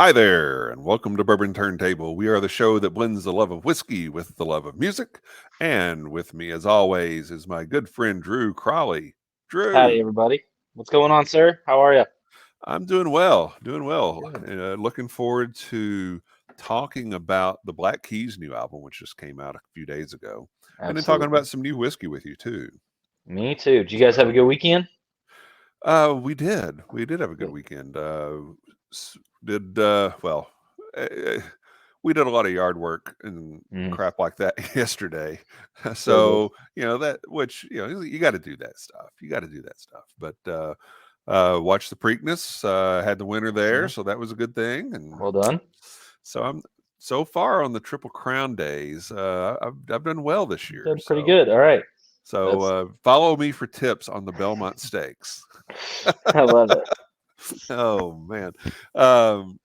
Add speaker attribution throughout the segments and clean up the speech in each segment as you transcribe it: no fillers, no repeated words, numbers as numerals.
Speaker 1: Hi there, and welcome to Bourbon Turntable. We are the show that blends the love of whiskey with the love of music. And with me, as always, is my good friend Drew Crawley.
Speaker 2: Howdy,
Speaker 1: Drew,
Speaker 2: everybody. What's going on, sir? How are you?
Speaker 1: I'm doing well, doing well.
Speaker 2: Good.
Speaker 1: Looking forward to talking about the Black Keys new album, which just came out a few days ago, and then talking
Speaker 2: Absolutely.
Speaker 1: about some new whiskey with you too.
Speaker 2: Me too. Did you guys have a
Speaker 1: So,
Speaker 2: good weekend?
Speaker 1: we did have a good
Speaker 2: Good.
Speaker 1: weekend. S- did well. Uh, we did a lot of yard work and
Speaker 2: Mm,
Speaker 1: crap like that yesterday.
Speaker 2: so good.
Speaker 1: So, that which, you got to do that stuff. You got to do that stuff. But watched the Preakness, had the winner there,
Speaker 2: Yeah.
Speaker 1: so that was a good thing. And
Speaker 2: Well done.
Speaker 1: so I'm so far on the Triple Crown days. I've done well this
Speaker 2: You've
Speaker 1: year.
Speaker 2: done pretty
Speaker 1: So
Speaker 2: good. All right.
Speaker 1: so
Speaker 2: That's
Speaker 1: follow me for tips on the Belmont Stakes.
Speaker 2: I love it.
Speaker 1: Oh man. Um,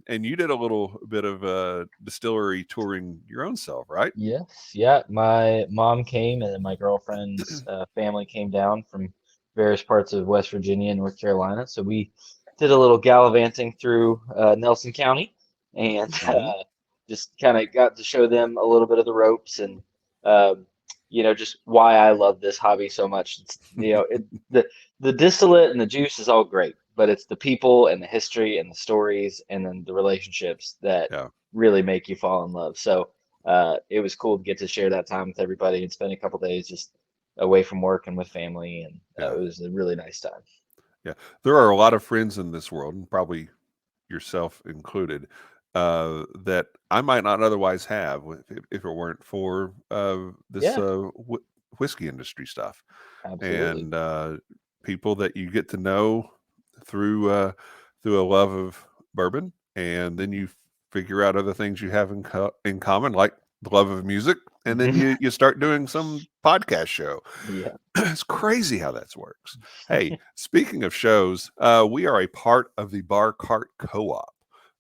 Speaker 1: and you did a little bit of distillery touring your own self, right?
Speaker 2: Yes. Yeah. My mom came and then my girlfriend's family came down from various parts of West Virginia and North Carolina. So we did a little gallivanting through Nelson County and
Speaker 1: Hmm.
Speaker 2: just kind of got to show them a little bit of the ropes and um, just why I love this hobby so much. The distillate and the juice is all great, but it's the people and the history and the stories and then the relationships that
Speaker 1: Yeah.
Speaker 2: really make you fall in love. So it was cool to get to share that time with everybody and spend a couple days just away from work and with family, and
Speaker 1: Yeah.
Speaker 2: it was a really nice time.
Speaker 1: Yeah. There are a lot of friends in this world, and probably yourself included, that I might not otherwise have if it weren't for this
Speaker 2: Yeah,
Speaker 1: whiskey industry stuff.
Speaker 2: absolutely.
Speaker 1: And people that you get to know through through a love of bourbon, and then you figure out other things you have in common, like the love of music, and then
Speaker 2: Mhm.
Speaker 1: you start doing some podcast show.
Speaker 2: Yeah.
Speaker 1: It's crazy how that works. Hey, speaking of shows, we are a part of the Bar Cart Co-op,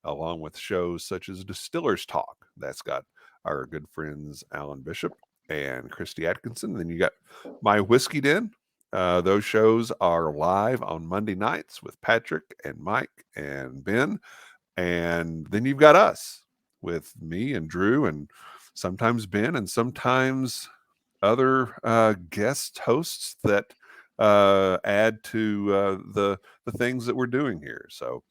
Speaker 1: along with shows such as Distillers Talk. That's got our good friends Alan Bishop and Christy Atkinson. Then you got My Whiskey Den. Those shows are live on Monday nights with Patrick and Mike and Ben. And then you've got us with me and Drew and sometimes Ben and sometimes other guest hosts that add to the things that we're doing here. So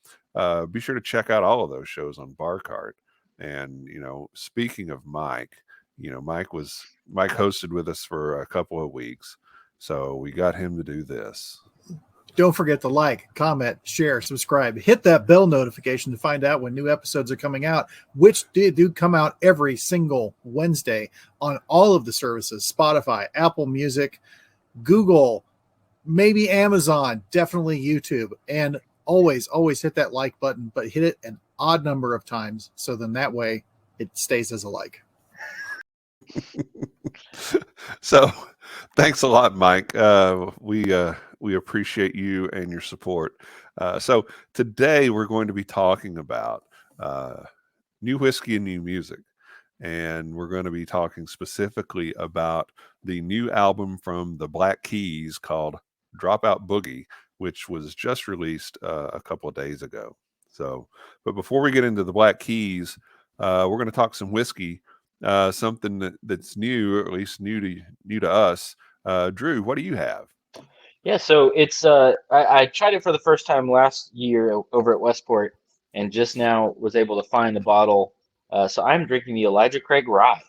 Speaker 1: be sure to check out all of those shows on Barcart. And speaking of Mike, Mike hosted with us for a couple of weeks, so we got him to do this.
Speaker 3: Don't forget to like, comment, share, subscribe. Hit that bell notification to find out when new episodes are coming out, which do come out every single Wednesday on all of the services: Spotify, Apple Music, Google, maybe Amazon, definitely YouTube. And always hit that like button, but hit it an odd number of times. So then that way it stays as a like.
Speaker 1: So thanks a lot, Mike. We appreciate you and your support. So today we're going to be talking about new whiskey and new music, and we're going to be talking specifically about the new album from the Black Keys called Dropout Boogie, which was just released a couple of days ago. So, but before we get into the Black Keys, we're going to talk some whiskey, something that's new, or at least new to us. Drew, what do you have?
Speaker 2: Yeah, so it's I tried it for the first time last year over at Westport and just now was able to find the bottle. So I'm drinking the Elijah Craig Rye.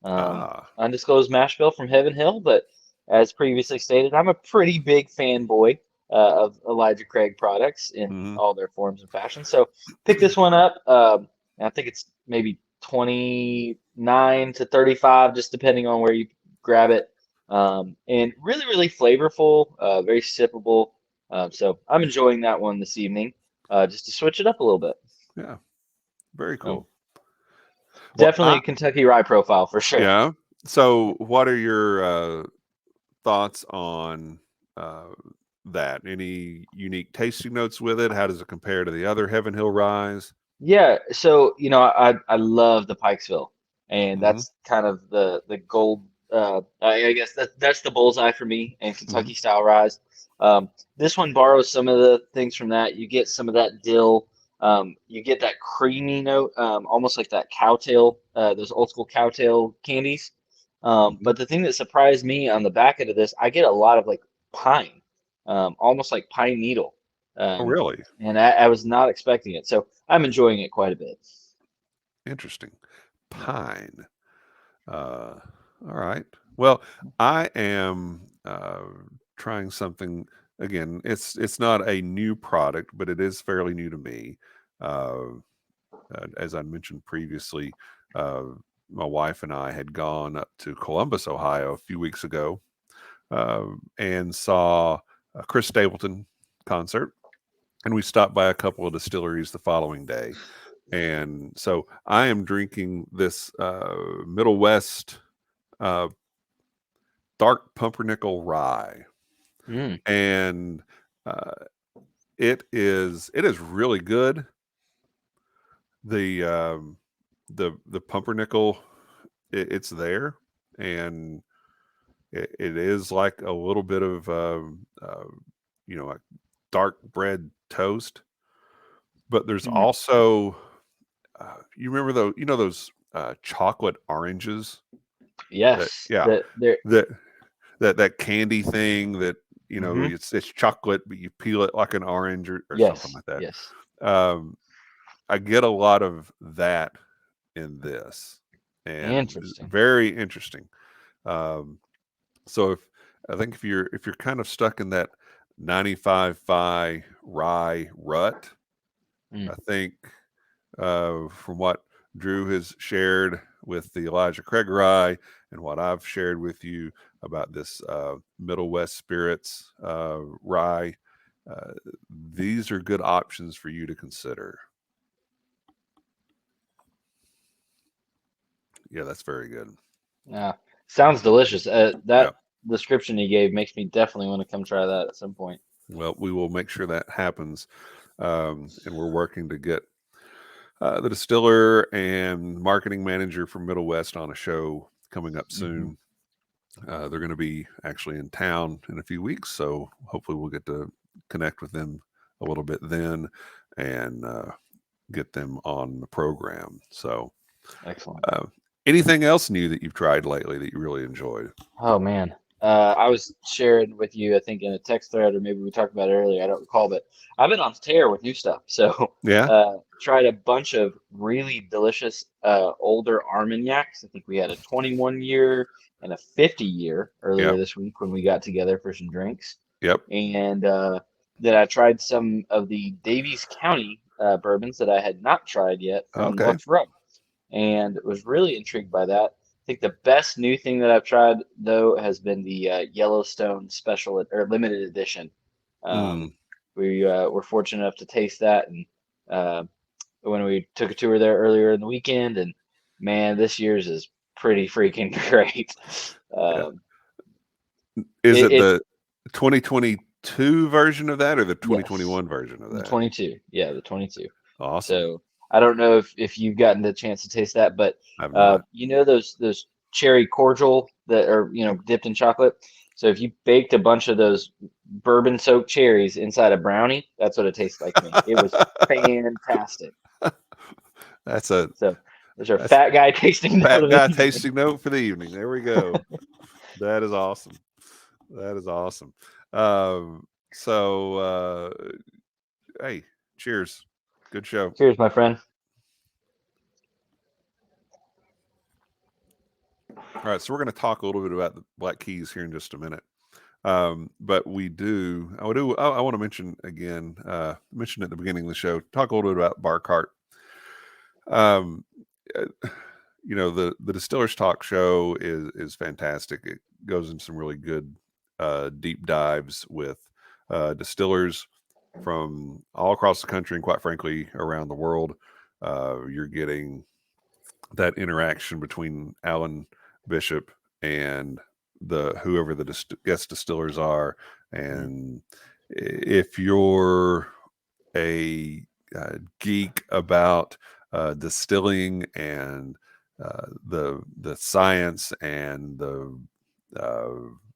Speaker 1: Ah,
Speaker 2: Undisclosed mash bill from Heaven Hill, but as previously stated, I'm a pretty big fanboy of Elijah Craig products in
Speaker 1: hmm,
Speaker 2: all their forms and fashions. So pick this one up. And I think it's maybe 29 to 35, just depending on where you grab it. And really, really flavorful, very sippable. So I'm enjoying that one this evening, just to switch it up a little bit.
Speaker 1: yeah, very
Speaker 2: Um,
Speaker 1: cool. Well,
Speaker 2: Definitely a Kentucky rye profile for sure.
Speaker 1: yeah. So, what are your thoughts on uh, that? Any unique tasting notes with it? How does it compare to the other Heaven Hill Rise?
Speaker 2: Yeah, so I love the Pikesville, and
Speaker 1: Hmm.
Speaker 2: that's kind of the gold. I guess that's the bullseye for me and
Speaker 1: Hmm.
Speaker 2: Kentucky style rise. Um, this one borrows some of the things from that. You get some of that dill, You get that creamy note, almost like that cowtail, those old school cowtail candies. But the thing that surprised me on the back end of this, I get a lot of like pine, almost like pine needle.
Speaker 1: Oh,
Speaker 2: Um,
Speaker 1: really?
Speaker 2: and I was not expecting it. So I'm enjoying it quite a bit.
Speaker 1: Interesting. Pine. All right. Well, I am trying something again. It's not a new product, but it is fairly new to me. Uh, as I mentioned previously, uh, my wife and I had gone up to Columbus, Ohio, a few weeks ago, and saw a Chris Stapleton concert, and we stopped by a couple of distilleries the following day. And so I am drinking this Middle West uh, dark pumpernickel rye,
Speaker 2: Mm.
Speaker 1: and uh, it is really good. The the pumpernickel, it's there, and it is like a little bit of like dark bread toast, but there's
Speaker 2: Mm.
Speaker 1: also you remember those chocolate oranges that
Speaker 2: Yes,
Speaker 1: yeah
Speaker 2: they're
Speaker 1: that that candy thing that
Speaker 2: hmm
Speaker 1: it's chocolate but you peel it like an orange or something
Speaker 2: yes,
Speaker 1: like that.
Speaker 2: yes.
Speaker 1: um I get a lot of that in this, and it's
Speaker 2: Interesting.
Speaker 1: very interesting. um so if you're kind of stuck in that 95 fi rye rut,
Speaker 2: Mm.
Speaker 1: I think from what Drew has shared with the Elijah Craig rye and what I've shared with you about this Middle West Spirits rye, uh, these are good options for you to consider. Yeah, that's very good.
Speaker 2: Yeah, sounds delicious.
Speaker 1: Yeah.
Speaker 2: That description you gave makes me definitely want to come try that at some point.
Speaker 1: Well, we will make sure that happens. And we're working to get the distiller and marketing manager for Middle West on a show coming up
Speaker 2: Hmm.
Speaker 1: soon. They're going to be actually in town in a few weeks, so hopefully we'll get to connect with them a little bit then and get them on the program. So,
Speaker 2: Excellent.
Speaker 1: uh, anything else new that you've tried lately that you really enjoyed?
Speaker 2: Oh man, I was sharing with you, I think, in a text thread, or maybe we talked about it earlier. I don't recall, but I've been on tear with new stuff. So,
Speaker 1: Yeah.
Speaker 2: tried a bunch of really delicious older Armagnacs. I think we had a 21-year and a 50-year earlier
Speaker 1: Yep.
Speaker 2: this week when we got together for some drinks,
Speaker 1: Yep.
Speaker 2: and then I tried some of the Davies County bourbons that I had not tried yet from
Speaker 1: Okay.
Speaker 2: North Row, and was really intrigued by that. I think the best new thing that I've tried though has been the Yellowstone Special or limited edition.
Speaker 1: Mm.
Speaker 2: Um, we were fortunate enough to taste that, and uh, when we took a tour there earlier in the weekend, and man, this year's is pretty freaking great.
Speaker 1: Yeah.
Speaker 2: Um,
Speaker 1: Is
Speaker 2: it,
Speaker 1: it
Speaker 2: it's
Speaker 1: the 2022 version of that or the
Speaker 2: yes,
Speaker 1: 2021 version of
Speaker 2: the
Speaker 1: that?
Speaker 2: 22, yeah, the 22.
Speaker 1: Awesome.
Speaker 2: So I don't know if you've gotten the chance to taste that, but
Speaker 1: I've not.
Speaker 2: those cherry cordial that are dipped in chocolate. So if you baked a bunch of those bourbon soaked cherries inside a brownie, that's what it tastes like to me. It was fantastic.
Speaker 1: That's a
Speaker 2: So there's our
Speaker 1: that's
Speaker 2: fat guy tasting note
Speaker 1: fat
Speaker 2: of the
Speaker 1: guy
Speaker 2: evening.
Speaker 1: tasting note for the evening. There we go. That is awesome. That is awesome. So hey, cheers. Good show.
Speaker 2: Cheers, my friend.
Speaker 1: All right, so we're going to talk a little bit about the Black Keys here in just a minute. But I want to mention again, mentioned at the beginning of the show, talk a little bit about Bar Cart. Um, uh, the Distillers Talk show is fantastic. It goes into some really good deep dives with distillers from all across the country and quite frankly around the world. You're getting that interaction between Alan Bishop and whoever the guest distillers are. And if you're a geek about distilling and the science and the uh,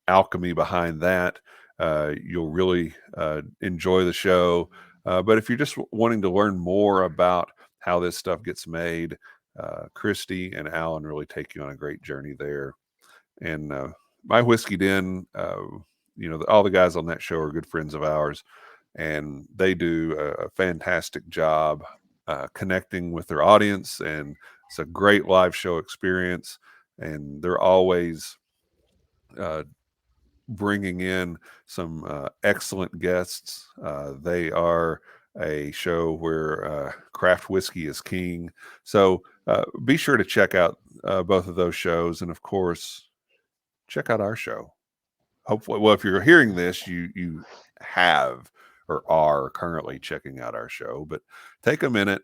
Speaker 1: alchemy behind that, you'll really enjoy the show. But if you're just wanting to learn more about how this stuff gets made, Christy and Alan really take you on a great journey there. And My Whiskey Den, all the guys on that show are good friends of ours, and they do a fantastic job connecting with their audience, and it's a great live show experience. And they're always bringing in some excellent guests. They are a show where craft whiskey is king. So be sure to check out both of those shows, and of course, check out our show. Hopefully, well, if you're hearing this, you have or are currently checking out our show. But take a minute,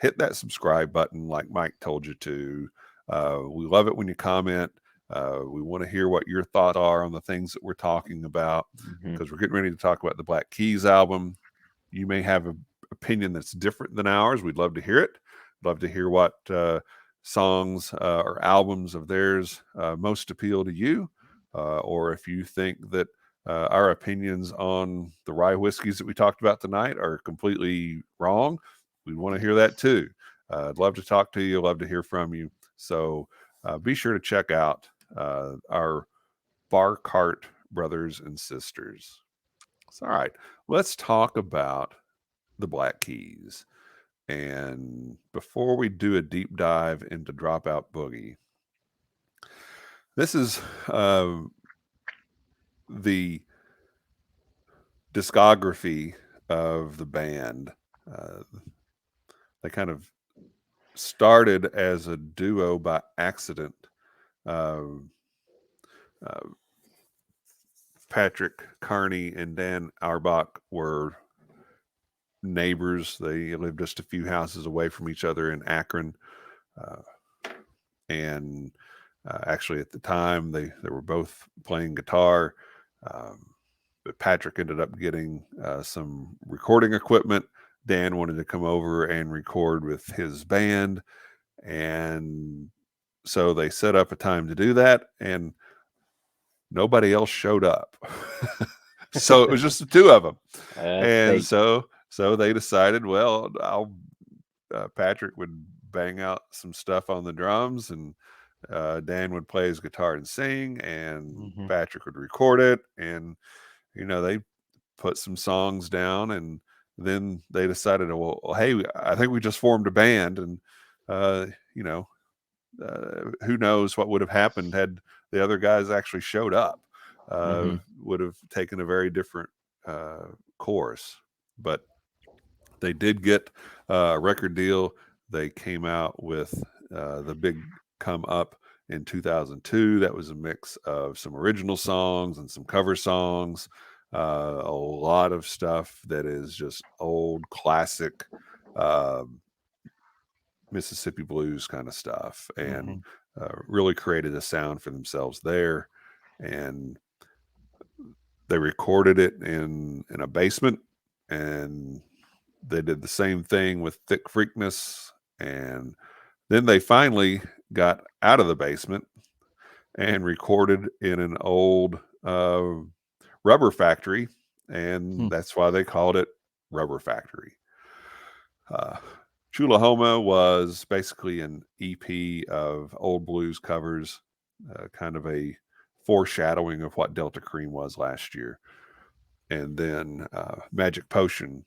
Speaker 1: hit that subscribe button, like Mike told you to. We love it when you comment. We want to hear what your thoughts are on the things that we're talking about, because we're getting ready to talk about the Black Keys album. You may have an opinion that's different than ours. We'd love to hear it. Love to hear what songs or albums of theirs most appeal to you, or if you think that our opinions on the rye whiskeys that we talked about tonight are completely wrong. We want to hear that too. I'd love to talk to you. Love to hear from you. So be sure to check out our Bar Cart brothers and sisters. All right, let's talk about the Black Keys. And before we do a deep dive into Dropout Boogie, this is the discography of the band. They kind of started as a duo by accident. Patrick Carney and Dan Auerbach were neighbors. They lived just a few houses away from each other in Akron. And actually at the time they were both playing guitar. But Patrick ended up getting some recording equipment. Dan wanted to come over and record with his band. And so they set up a time to do that, and nobody else showed up. So it was just the two of them. And so they decided, well, Patrick would bang out some stuff on the drums, and Dan would play his guitar and sing, and Patrick would record it. And, they put some songs down, and then they decided, well, hey, I think we just formed a band. And, who knows what would have happened had the other guys actually showed up. Would have taken a very different course. But they did get a record deal. They came out with the Big Come Up in 2002. That was a mix of some original songs and some cover songs. A lot of stuff that is just old classic Mississippi blues kind of stuff, and really created a sound for themselves there. And they recorded it in a basement, and they did the same thing with Thick Freakness. And then they finally got out of the basement and recorded in an old rubber factory, and that's why they called it Rubber Factory. Chulahoma was basically an EP of old blues covers, kind of a foreshadowing of what Delta Cream was last year. And then Magic Potion.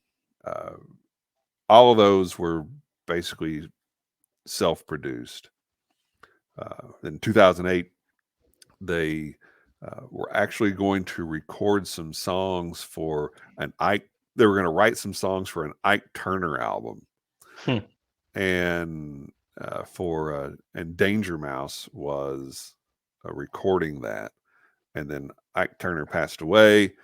Speaker 1: All of those were basically self-produced. In 2008, they were actually going to record some songs for an Ike. They were going to write some songs for an Ike Turner album. And and Danger Mouse was recording that. And then Ike Turner passed away,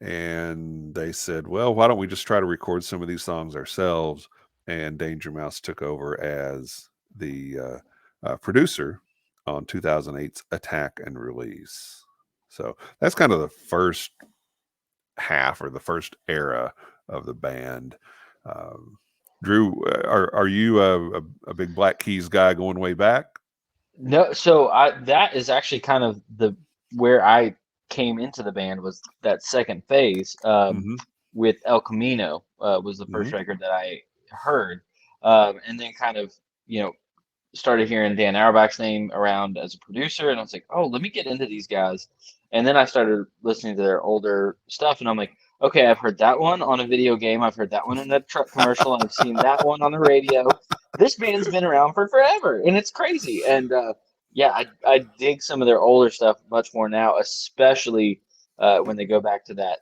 Speaker 1: and they said, well, why don't we just try to record some of these songs ourselves? And Danger Mouse took over as the producer on 2008's Attack and Release. So that's kind of the first half, or the first era of the band. Drew, are you a big Black Keys guy going way back?
Speaker 2: No, so that is actually kind of where I came into the band, was that second phase with El Camino. was the first record that I heard, and then kind of started hearing Dan Auerbach's name around as a producer, and I was like, oh, let me get into these guys. And then I started listening to their older stuff, and I'm like, okay, I've heard that one on a video game, I've heard that one in a truck commercial, and I've seen that one on the radio. This band's been around for forever, and it's crazy. And yeah, I dig some of their older stuff much more now, especially when they go back to that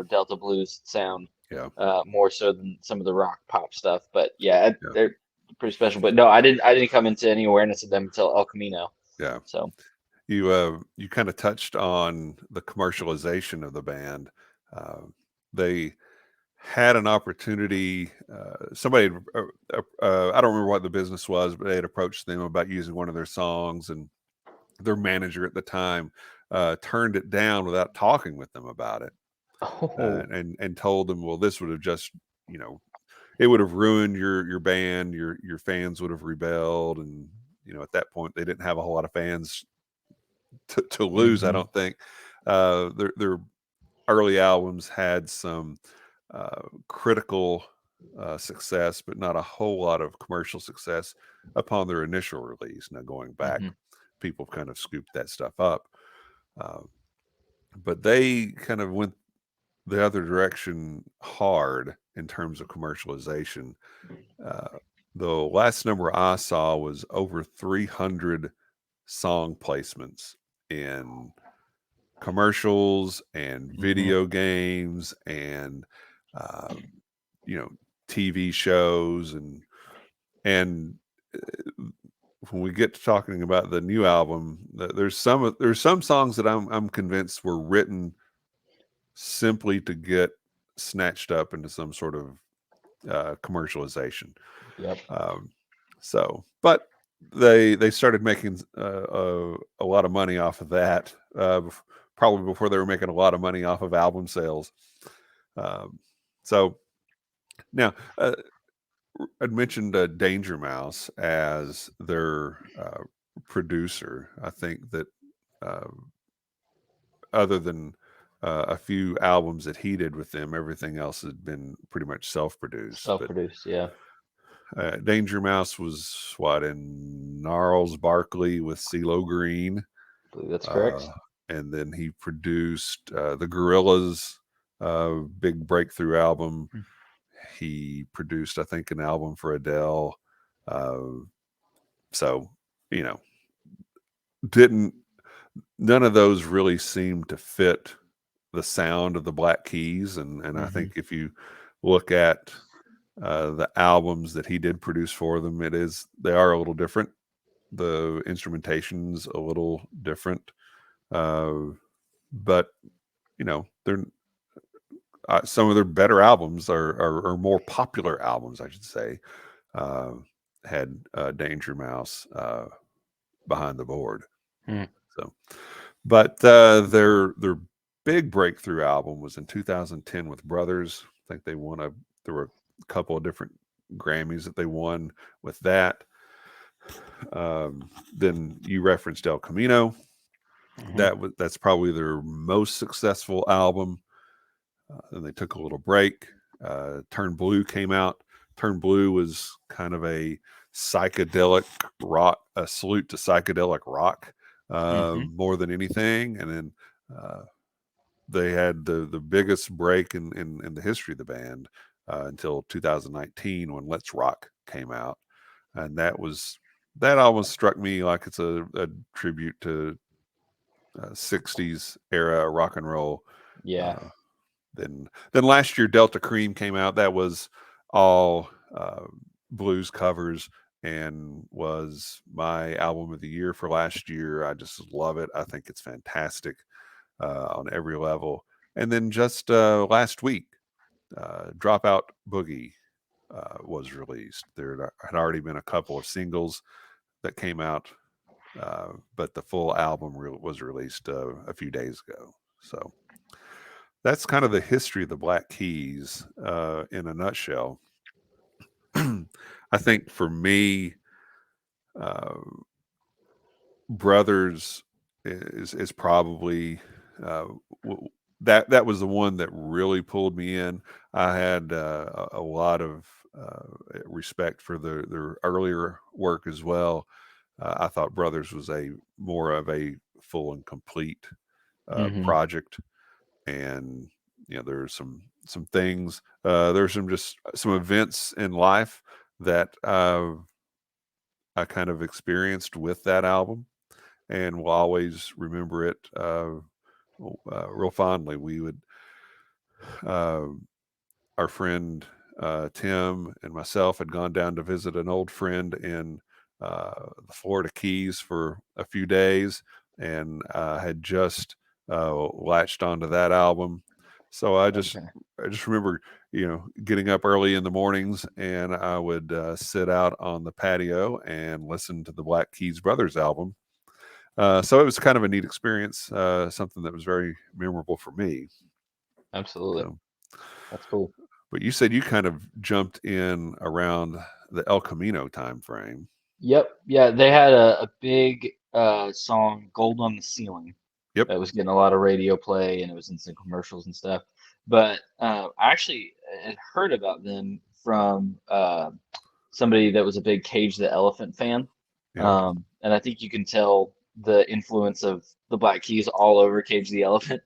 Speaker 2: Delta blues sound.
Speaker 1: Yeah.
Speaker 2: More so than some of the rock pop stuff. But yeah, they're pretty special. But no, I didn't come into any awareness of them until El Camino.
Speaker 1: Yeah.
Speaker 2: So
Speaker 1: you kind of touched on the commercialization of the band. They had an opportunity. Somebody, I don't remember what the business was, but they had approached them about using one of their songs, and their manager at the time turned it down without talking with them about it. And told them, well, this would have just, it would have ruined your band. Your fans would have rebelled, and at that point they didn't have a whole lot of fans to lose. I don't think their early albums had some critical success, but not a whole lot of commercial success upon their initial release. Now going back, people kind of scooped that stuff up, but they kind of went the other direction hard in terms of commercialization. The last number I saw was over 300 song placements in commercials and video games and TV shows, and when we get to talking about the new album, there's some songs that I'm convinced were written simply to get snatched up into some sort of commercialization.
Speaker 2: Yep.
Speaker 1: But they started making a lot of money off of that, probably before they were making a lot of money off of album sales. So now I'd mentioned Danger Mouse as their producer. I think that other than a few albums that he did with them, everything else had been pretty much self-produced.
Speaker 2: Yeah.
Speaker 1: Danger Mouse was in Gnarls Barkley with CeeLo Green.
Speaker 2: I believe that's correct.
Speaker 1: And then he produced the Gorillaz' big breakthrough album. He produced, I think, an album for Adele. None of those really seemed to fit the sound of the Black Keys. And I think if you look at the albums that he did produce for them, they are a little different. The instrumentation's a little different. But they're some of their better albums are more popular albums, I should say, had Danger Mouse behind the board. So, but their big breakthrough album was in 2010 with Brothers. I think there were a couple of different Grammys that they won with that. Then you referenced El Camino. That's probably their most successful album. Then they took a little break. Turn Blue came out. Turn Blue was kind of a psychedelic rock, a salute to psychedelic rock more than anything. And then they had the biggest break in the history of the band until 2019 when Let's Rock came out. And that almost struck me like it's a tribute to 60s era rock and roll.
Speaker 2: Yeah.
Speaker 1: Then last year Delta Cream came out. That was all blues covers and was my album of the year for last year. I just love it. I think it's fantastic on every level. And then just last week, Dropout Boogie was released. There had already been a couple of singles that came out, but the full album was released a few days ago. So that's kind of the history of the Black Keys in a nutshell. I think for me, Brothers is probably that was the one that really pulled me in. I had a lot of respect for their earlier work as well. I thought Brothers was a more of a full and complete
Speaker 2: Hmm.
Speaker 1: project, and there's some things. There's some events in life that I kind of experienced with that album, and will always remember it real fondly. We would. Uh, our friend Tim and myself had gone down to visit an old friend in the Florida Keys for a few days, and had just latched onto that album. So
Speaker 2: Okay.
Speaker 1: I just remember, getting up early in the mornings, and I would sit out on the patio and listen to the Black Keys Brothers album. So it was kind of a neat experience, something that was very memorable for me.
Speaker 2: Absolutely.
Speaker 1: So,
Speaker 2: That's cool.
Speaker 1: but you said you kind of jumped in around the El Camino time frame.
Speaker 2: Yep. Yeah, they had a big song, Gold on the Ceiling,
Speaker 1: Yep.
Speaker 2: that was getting a lot of radio play, and it was in some commercials and stuff. But I actually had heard about them from somebody that was a big Cage the Elephant fan.
Speaker 1: Yeah.
Speaker 2: And I think you can tell the influence of the Black Keys all over Cage the Elephant.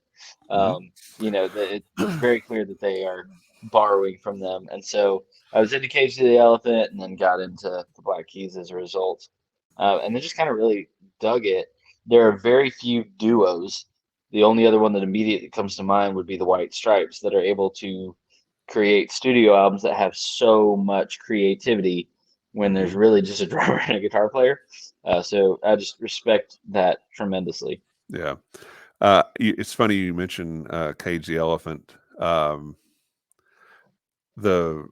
Speaker 1: Hmm.
Speaker 2: It's very clear that they are borrowing from them. And so I was into Cage the Elephant and then got into the Black Keys as a result. And then just kind of really dug it. There are very few duos. The only other one that immediately comes to mind would be the White Stripes, that are able to create studio albums that have so much creativity when there's
Speaker 1: Hmm.
Speaker 2: really just a drummer and a guitar player. So I just respect that tremendously.
Speaker 1: Yeah. It's funny you mentioned Cage the Elephant. The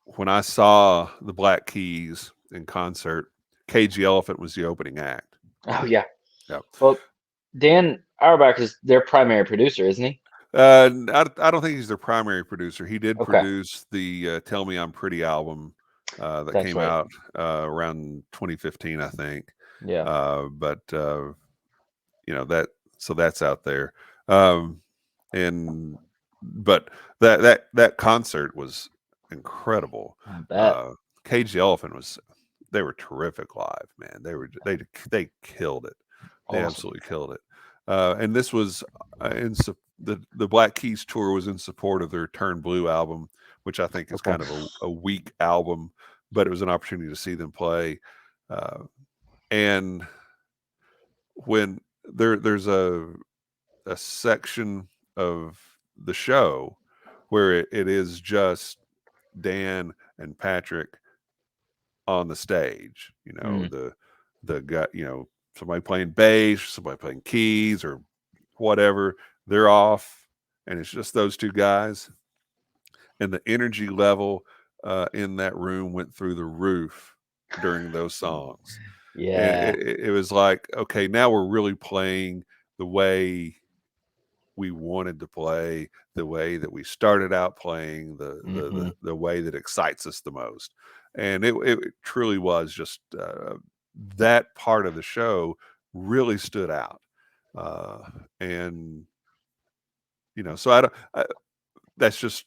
Speaker 1: When I saw the Black Keys in concert, Cage the Elephant was the opening act.
Speaker 2: Oh yeah.
Speaker 1: Yeah.
Speaker 2: Well, Dan Auerbach is their primary producer, isn't he?
Speaker 1: I don't think he's their primary producer. He did
Speaker 2: Okay,
Speaker 1: produce the "Tell Me I'm Pretty" album that
Speaker 2: that's
Speaker 1: came
Speaker 2: right.
Speaker 1: out around 2015, I think.
Speaker 2: Yeah.
Speaker 1: But that, so that's out there. Um, and but that concert was incredible.
Speaker 2: I bet.
Speaker 1: Uh, Cage the Elephant they were terrific live, man. They killed it. They
Speaker 2: Awesome.
Speaker 1: absolutely killed it. And this was the Black Keys tour was in support of their Turn Blue album, which I think is
Speaker 2: Okay.
Speaker 1: kind of a weak album, but it was an opportunity to see them play. And when there's a section of the show where it is just Dan and Patrick on the stage,
Speaker 2: Mm.
Speaker 1: the guy, somebody playing bass, somebody playing keys or whatever, they're off, and it's just those two guys, and the energy level in that room went through the roof during those songs. And
Speaker 2: Yeah.
Speaker 1: it was like, okay, now we're really playing the way we wanted to play, the way that we started out playing,
Speaker 2: Hmm.
Speaker 1: the way that excites us the most. And it truly was just that part of the show really stood out. And so that's just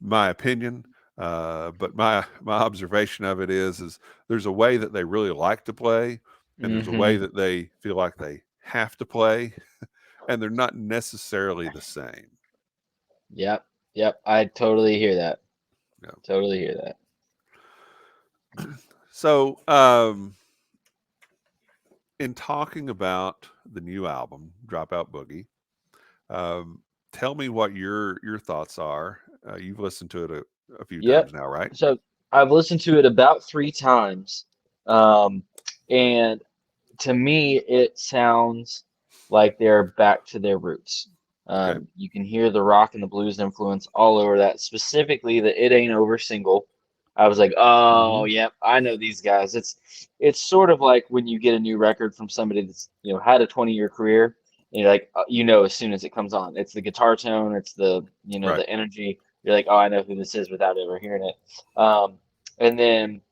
Speaker 1: my opinion. But my observation of it is there's a way that they really like to play, and there's a way
Speaker 2: Hmm.
Speaker 1: that they feel like they have to play, and they're not necessarily the same.
Speaker 2: Yep. Yep. I totally hear that.
Speaker 1: Yeah.
Speaker 2: Totally hear that.
Speaker 1: So, in talking about the new album, Dropout Boogie, um, tell me what your thoughts are. You've listened to it a few
Speaker 2: Yep.
Speaker 1: times now, right?
Speaker 2: So I've listened to it about 3 times. Um, and to me, it sounds like they're back to their roots.
Speaker 1: Okay.
Speaker 2: You can hear the rock and the blues influence all over that, specifically the "It Ain't Over" single. I was like, oh,
Speaker 1: Hmm.
Speaker 2: yep, I know these guys. It's sort of like when you get a new record from somebody that's had a 20-year career, and you're like, as soon as it comes on, it's the guitar tone, it's the
Speaker 1: Right.
Speaker 2: the energy. You're like, oh, I know who this is without ever hearing it. And then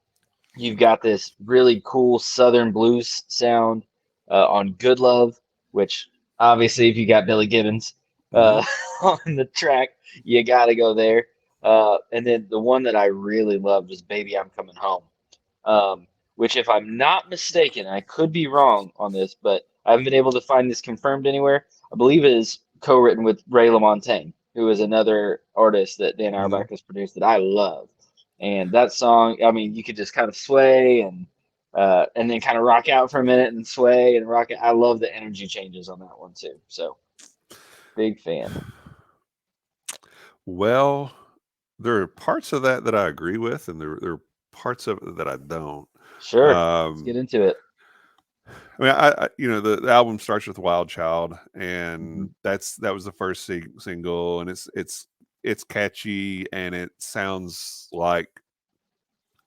Speaker 2: you've got this really cool Southern blues sound on "Good Love," which obviously, if you got Billy Gibbons
Speaker 1: Hmm.
Speaker 2: on the track, you got to go there. And then the one that I really loved was "Baby I'm Coming Home," which, if I'm not mistaken, I could be wrong on this, but I haven't been able to find this confirmed anywhere. I believe it is co-written with Ray LaMontagne, who is another artist that Dan
Speaker 1: Mhm.
Speaker 2: Auerbach has produced that I love. And that song, I mean, you could just kind of sway and then kind of rock out for a minute and sway and rock it. I love the energy changes on that one too. So big fan.
Speaker 1: Well, there are parts of that that I agree with, and there are parts of it that I don't.
Speaker 2: Sure, let's get
Speaker 1: Um,
Speaker 2: into it.
Speaker 1: I mean, the album starts with "Wild Child,"
Speaker 2: Hmm.
Speaker 1: and that was the first single, and it's catchy, and it sounds like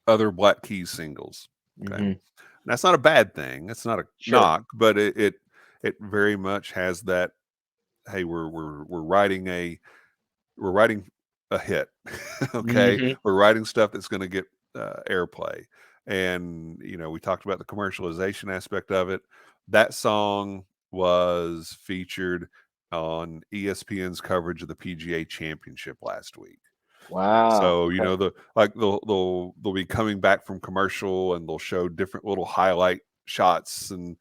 Speaker 1: other Black Keys singles. Okay,
Speaker 2: Hmm.
Speaker 1: that's not a bad thing. It's not a
Speaker 2: Sure.
Speaker 1: knock, but it very much has that. Hey, we're writing a hit. Okay,
Speaker 2: Hmm.
Speaker 1: we're writing stuff that's going to get airplay, and we talked about the commercialization aspect of it. That song was featured on ESPN's coverage of the PGA Championship last week.
Speaker 2: Wow.
Speaker 1: So
Speaker 2: Okay.
Speaker 1: they'll be coming back from commercial, and they'll show different little highlight shots,
Speaker 2: Hmm.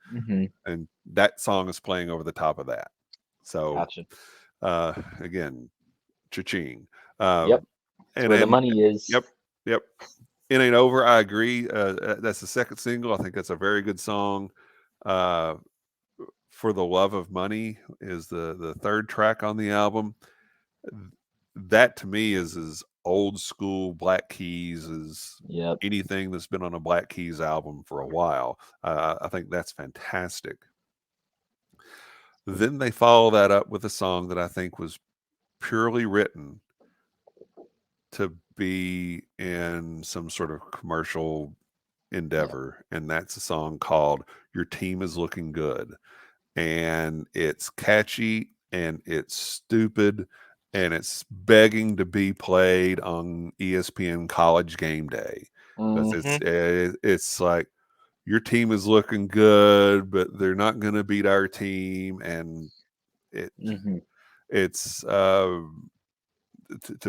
Speaker 1: and that song is playing over the top of that. So
Speaker 2: Gotcha.
Speaker 1: again, cha-ching.
Speaker 2: Yep. That's
Speaker 1: And
Speaker 2: where the
Speaker 1: and
Speaker 2: money is.
Speaker 1: yep, yep. It Ain't Over. I agree. That's the second single. I think that's a very good song. Uh, For the Love of Money is the third track on the album. That to me is as old school Black Keys as
Speaker 2: Yep.
Speaker 1: anything that's been on a Black Keys album for a while. I think that's fantastic. Then they follow that up with a song that I think was purely written to be in some sort of commercial
Speaker 2: Yep.
Speaker 1: endeavor, and that's a song called "Your Team Is Looking Good," and it's catchy and it's stupid and it's begging to be played on ESPN College Game Day because
Speaker 2: Hmm.
Speaker 1: it's like your team is looking good, but they're not going to beat our team, and it
Speaker 2: Hmm.
Speaker 1: it's to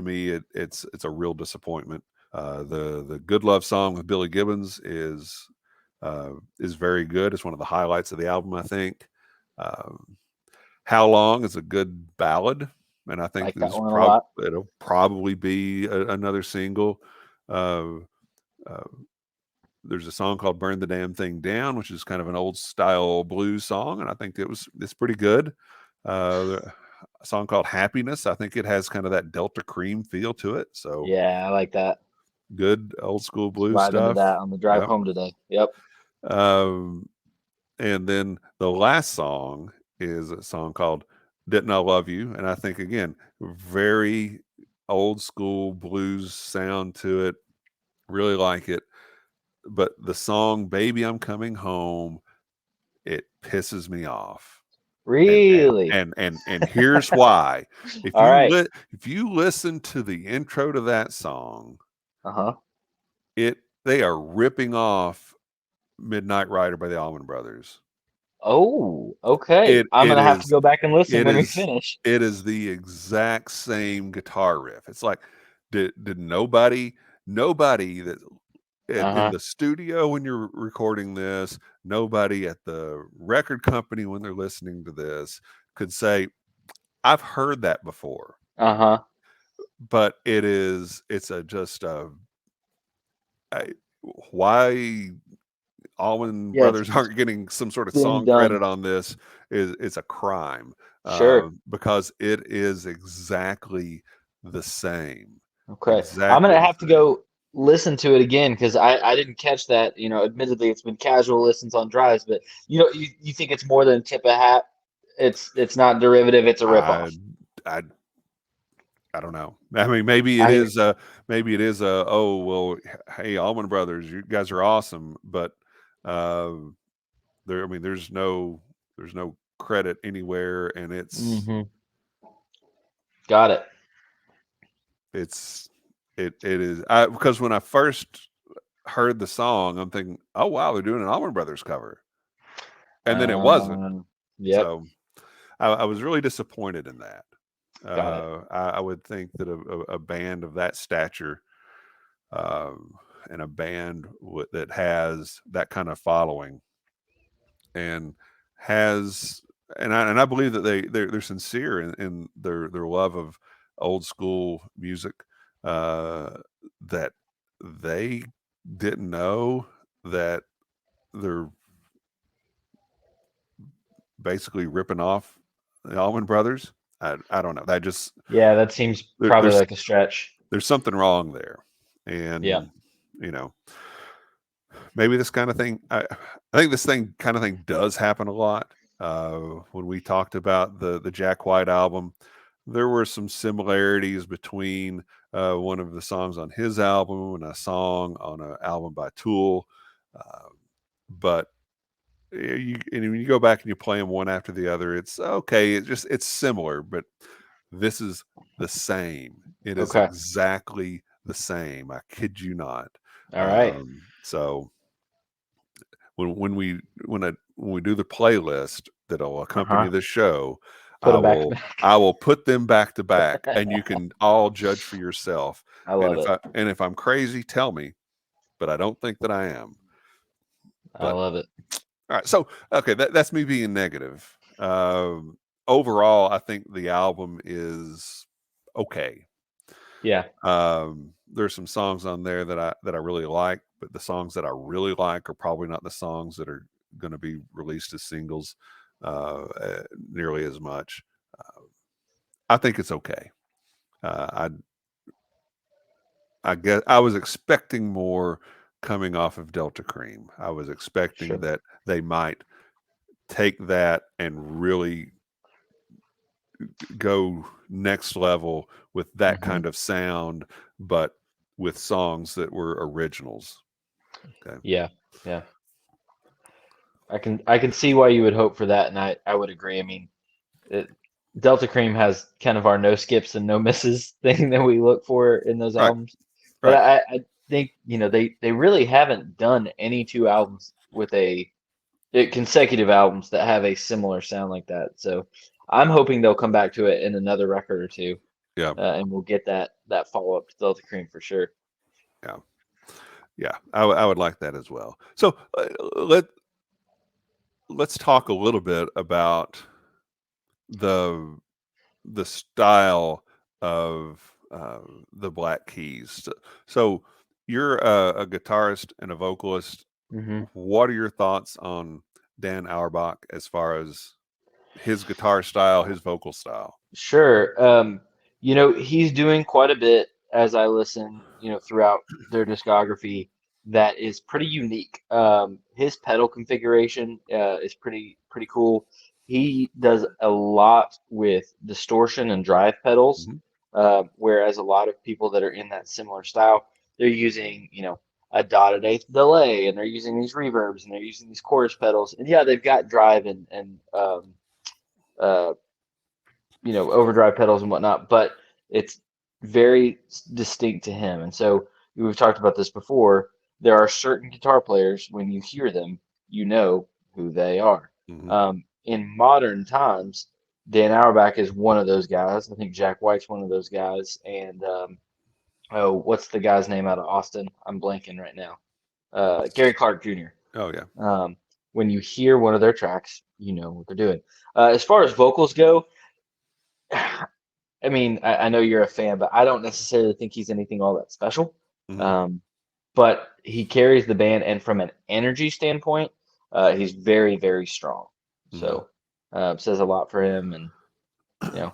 Speaker 1: me it's a real disappointment. The Good Love song with Billy Gibbons is very good. It's one of the highlights of the album, I think. Um, How Long is a good ballad, and I think
Speaker 2: Like that one a lot.
Speaker 1: it'll probably be another single. Uh, uh, there's a song called "Burn the Damn Thing Down," which is kind of an old style blues song, and I think it's pretty good. A song called "Happiness," I think it has kind of that Delta Cream feel to it. So
Speaker 2: Yeah, I like that.
Speaker 1: good old school
Speaker 2: Just
Speaker 1: blues
Speaker 2: vibing to
Speaker 1: stuff.
Speaker 2: that on the drive
Speaker 1: Yep.
Speaker 2: home today. Yep.
Speaker 1: Um, and then the last song is a song called "Didn't I Love You," and I think again very old school blues sound to it. Really like it. But the song "Baby I'm Coming Home," it pisses me off. And
Speaker 2: Really?
Speaker 1: and here's why.
Speaker 2: All right.
Speaker 1: If you listen to the intro to that song,
Speaker 2: Uh-huh.
Speaker 1: it they are ripping off Midnight Rider by the Allman Brothers.
Speaker 2: Oh, okay.
Speaker 1: It
Speaker 2: I'm
Speaker 1: it
Speaker 2: gonna have to
Speaker 1: is
Speaker 2: go back and listen
Speaker 1: it
Speaker 2: when we
Speaker 1: is
Speaker 2: finish.
Speaker 1: it is the exact same guitar riff. It's like did nobody that in
Speaker 2: Uh-huh.
Speaker 1: the studio when you're recording this, nobody at the record company when they're listening to this could say, I've heard that before.
Speaker 2: Uh-huh.
Speaker 1: But it's a just I, why Allman
Speaker 2: Yeah, it's
Speaker 1: Brothers aren't getting some sort of
Speaker 2: being
Speaker 1: song
Speaker 2: done.
Speaker 1: credit on this is a crime,
Speaker 2: Sure.
Speaker 1: because it is exactly the same,
Speaker 2: Okay. I'm
Speaker 1: exactly
Speaker 2: gonna
Speaker 1: the
Speaker 2: have to
Speaker 1: same.
Speaker 2: go listen to it again because I didn't catch that. Admittedly, it's been casual listens on drives, but you think it's more than tip of hat. It's not derivative, it's a
Speaker 1: I
Speaker 2: ripoff.
Speaker 1: I I don't know. I mean,
Speaker 2: I hear
Speaker 1: maybe it is a, oh well, hey, Allman Brothers, you guys are awesome, but uh, I mean, there's no credit anywhere, and
Speaker 2: hmm. Got it.
Speaker 1: it's it is because when I first heard the song, I'm thinking, oh wow, they're doing an Allman Brothers cover, and then it wasn't.
Speaker 2: Yep.
Speaker 1: So I was really disappointed in that.
Speaker 2: Got it.
Speaker 1: I would think that a band of that stature, and a band that has that kind of following and has and I believe that they're sincere in their love of old school music, that they didn't know that they're basically ripping off the Allman Brothers. I don't know. That just
Speaker 2: Yeah, that seems probably like a stretch.
Speaker 1: there's something wrong there,
Speaker 2: Yeah.
Speaker 1: and you know maybe this kind of thing. I think this kind of thing does happen a lot. When we talked about the Jack White album, there were some similarities between one of the songs on his album and a song on an album by Tool, uh, but when you go back and you play them one after the other, it's okay. It's similar, but this is the same. It is
Speaker 2: Okay.
Speaker 1: exactly the same. I kid you not.
Speaker 2: All right.
Speaker 1: So when we do the playlist that'll accompany the show,
Speaker 2: Put them back to back.
Speaker 1: I will put them back to back, and you can all judge for yourself.
Speaker 2: I love it.
Speaker 1: And if I'm crazy, tell me, but I don't think that I am.
Speaker 2: I love it.
Speaker 1: All right, so okay, that's me being negative. Overall, I think the album is okay.
Speaker 2: Yeah.
Speaker 1: There's some songs on there that I really like, but the songs that I really like are probably not the songs that are going to be released as singles nearly as much. I think it's okay. I guess I was expecting more coming off of Delta Cream. I was expecting that they might take that and really go next level with that kind of sound, but with songs that were originals. Okay.
Speaker 2: Yeah. Yeah. I can see why you would hope for that, and I would agree. I mean, Delta Cream has kind of our no skips and no misses thing that we look for in those albums. But I think, they really haven't done any two albums with consecutive albums that have a similar sound like that. So I'm hoping they'll come back to it in another record or two.
Speaker 1: Yeah.
Speaker 2: And we'll get that follow up to Delta Cream for sure.
Speaker 1: Yeah. Yeah. I would like that as well. So let's talk a little bit about the style of the Black Keys. So you're a guitarist and a vocalist. What are your thoughts on Dan Auerbach as far as his guitar style, his vocal style?
Speaker 2: Sure. He's doing quite a bit as I listen, throughout their discography that is pretty unique. His pedal configuration is pretty cool. He does a lot with distortion and drive pedals, whereas a lot of people that are in that similar style, they're using, a dotted eighth delay, and they're using these reverbs, and they're using these chorus pedals, and yeah, they've got drive and overdrive pedals and whatnot, but it's very distinct to him. And so we've talked about this before. There are certain guitar players, when you hear them, you know who they are. In modern times, Dan Auerbach is one of those guys. I think Jack White's one of those guys. And what's the guy's name out of Austin? I'm blanking right now. Gary Clark Jr.
Speaker 1: Oh, yeah.
Speaker 2: When you hear one of their tracks, you know what they're doing. As far as vocals go, I mean, I know you're a fan, but I don't necessarily think he's anything all that special. But he carries the band, and from an energy standpoint, he's very, very strong. So says a lot for him, and yeah,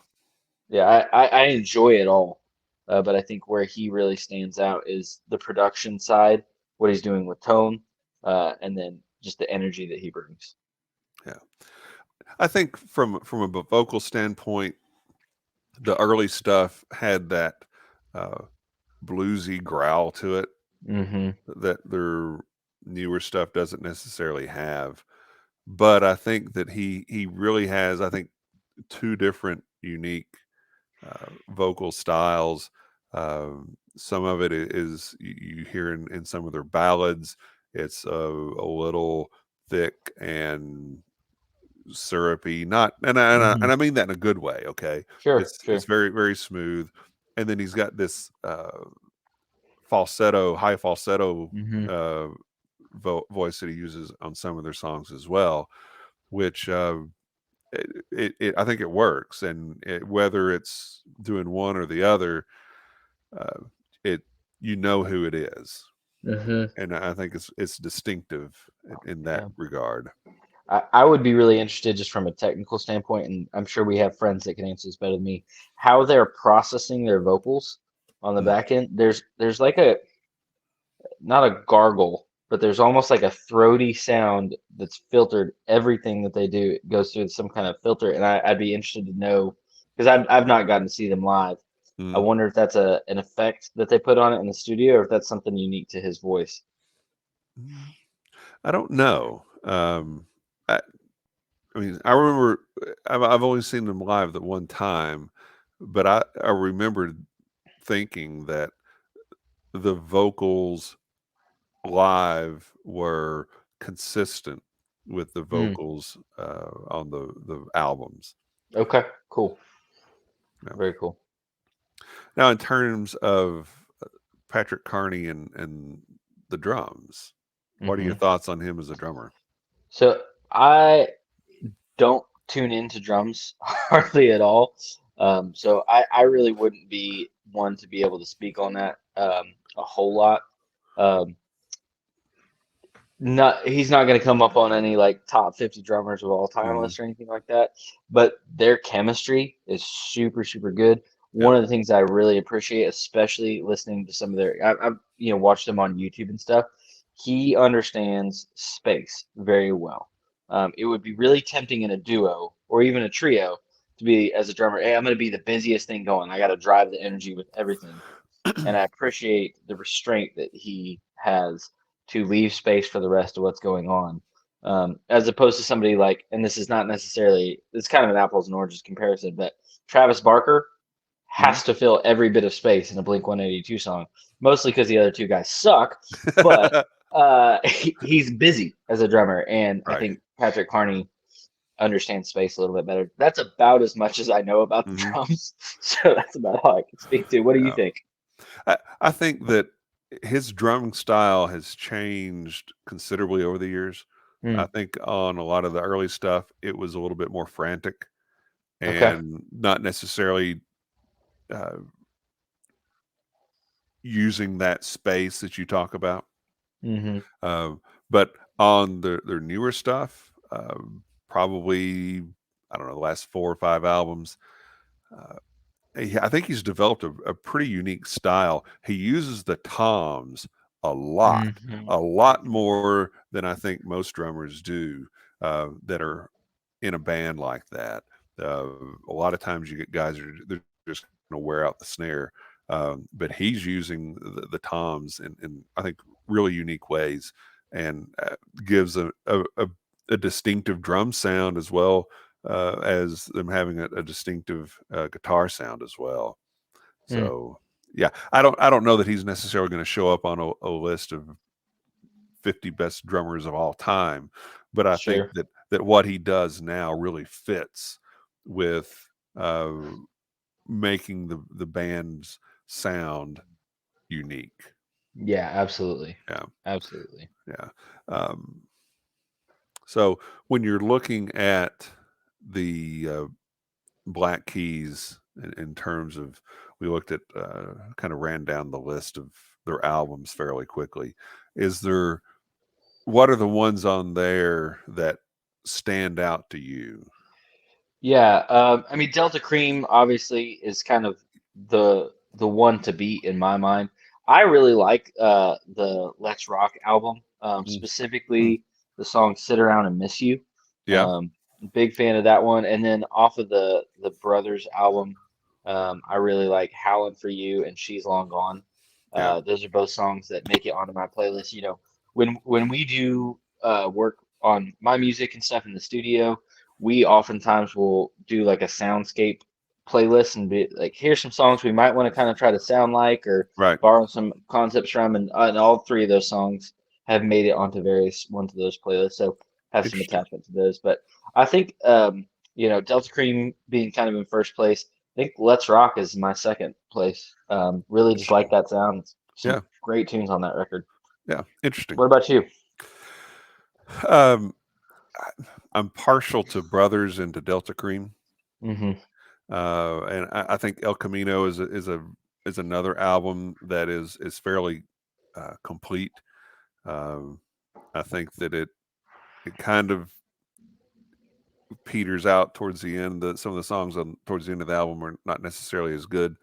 Speaker 2: I enjoy it all. But I think where he really stands out is the production side, what he's doing with tone, and then just the energy that he brings.
Speaker 1: Yeah, I think from a vocal standpoint, the early stuff had that bluesy growl to it that their newer stuff doesn't necessarily have. But I think that he really has, I think, two different unique vocal styles. Some of it is you hear in some of their ballads. It's a little thick and syrupy, not and I mean that in a good way. Okay,
Speaker 2: Sure,
Speaker 1: it's very very smooth, and then he's got this falsetto, high falsetto
Speaker 2: Mhm.
Speaker 1: voice that he uses on some of their songs as well, which I think it works, and whether it's doing one or the other, uh, it who it is,
Speaker 2: Mhm.
Speaker 1: and I think it's distinctive in that
Speaker 2: Yeah.
Speaker 1: regard.
Speaker 2: I would be really interested just from a technical standpoint, and I'm sure we have friends that can answer this better than me, how they're processing their vocals on the
Speaker 1: Mm.
Speaker 2: back end. There's like a not a gargle, but there's almost like a throaty sound that's filtered. Everything that they do goes through some kind of filter, and I'd be interested to know because I've not gotten to see them live. I
Speaker 1: Mm.
Speaker 2: wonder if that's an effect that they put on it in the studio, or if that's something unique to his voice.
Speaker 1: I don't know. I, I mean, I remember I've only seen them live the one time, but I remembered thinking that the vocals live were consistent with the
Speaker 2: Mm,
Speaker 1: vocals on the albums.
Speaker 2: okay, cool,
Speaker 1: Yeah.
Speaker 2: very cool.
Speaker 1: Now, in terms of Patrick Carney and the drums, what are your
Speaker 2: Hmm.
Speaker 1: thoughts on him as a drummer?
Speaker 2: So I don't tune into drums hardly at all. So I really wouldn't be one to be able to speak on that a whole lot. Um, he's not going to come up on any like top 50 drummers of all time
Speaker 1: Mhm.
Speaker 2: list or anything like that. But their chemistry is super super good.
Speaker 1: Yeah.
Speaker 2: One of the things I really appreciate, especially listening to some of their, I've watched them on YouTube and stuff. He understands space very well. It would be really tempting in a duo or even a trio to be as a drummer. Hey, I'm going to be the busiest thing going. I got to drive the energy with everything, and I appreciate the restraint that he has to leave space for the rest of what's going on. As opposed to somebody like, and this is not necessarily, it's kind of an apples and oranges comparison, but Travis Barker
Speaker 1: Mhm.
Speaker 2: has to fill every bit of space in a Blink 182 song, mostly because the other two guys suck, but he's busy as a drummer. And I
Speaker 1: Right.
Speaker 2: think Patrick Carney understands space a little bit better. That's about as much as I know about the
Speaker 1: Mhm.
Speaker 2: drums. So that's about all I can speak to. What do you
Speaker 1: Yeah.
Speaker 2: think?
Speaker 1: I think that his drumming style has changed considerably over the years.
Speaker 2: Hmm.
Speaker 1: I think on a lot of the early stuff, it was a little bit more frantic
Speaker 2: Okay.
Speaker 1: and not necessarily uh, using that space that you talk about.
Speaker 2: Hmm.
Speaker 1: But on their newer stuff, probably, I don't know, the last 4 or 5 albums, uh, I think he's developed a pretty unique style. He uses the toms
Speaker 2: Hmm.
Speaker 1: a lot more than I think most drummers do that are in a band like that. Uh, a lot of times you get guys that they're just going to wear out the snare, but he's using the toms in I think really unique ways, and gives a distinctive drum sound as well as them having a distinctive guitar sound as well.
Speaker 2: Hmm.
Speaker 1: So yeah, I don't know that he's necessarily going to show up on a list of 50 best drummers of all time, but I think
Speaker 2: Sure.
Speaker 1: that what he does now really fits with uh, making the band's sound unique.
Speaker 2: Yeah, absolutely.
Speaker 1: Yeah,
Speaker 2: Absolutely.
Speaker 1: yeah. Um, so when you're looking at the Black Keys in terms of, we looked at kind of ran down the list of their albums fairly quickly. Is there What are the ones on there that stand out to you?
Speaker 2: Yeah, I mean Delta Cream obviously is kind of the one to beat in my mind. I really like the Let's Rock album,
Speaker 1: Mm, mm.
Speaker 2: specifically the song "Sit Around and Miss You."
Speaker 1: Yeah,
Speaker 2: Um, Big fan of that one. And then off of the Brothers album, I really like "Howlin' for You" and "She's Long Gone."
Speaker 1: yeah,
Speaker 2: Those are both songs that make it onto my playlist. When we do work on my music and stuff in the studio, we oftentimes will do like a soundscape playlist and be like, here's some songs we might want to kind of try to sound like or
Speaker 1: right.
Speaker 2: borrow some concepts from, and all three of those songs have made it onto various ones of those playlists. So have some
Speaker 1: Interesting.
Speaker 2: attachment to those. But I think Delta Cream being kind of in first place. I think Let's Rock is my second place. Really just like that sound. Some
Speaker 1: Yeah.
Speaker 2: great tunes on that record.
Speaker 1: Yeah, interesting.
Speaker 2: What about you?
Speaker 1: Um, I'm partial to Brothers and to Delta Cream,
Speaker 2: Mm-hmm.
Speaker 1: and I think El Camino is another album that is fairly complete. I think that it kind of peters out towards the end. Some of the songs towards the end of the album are not necessarily as good.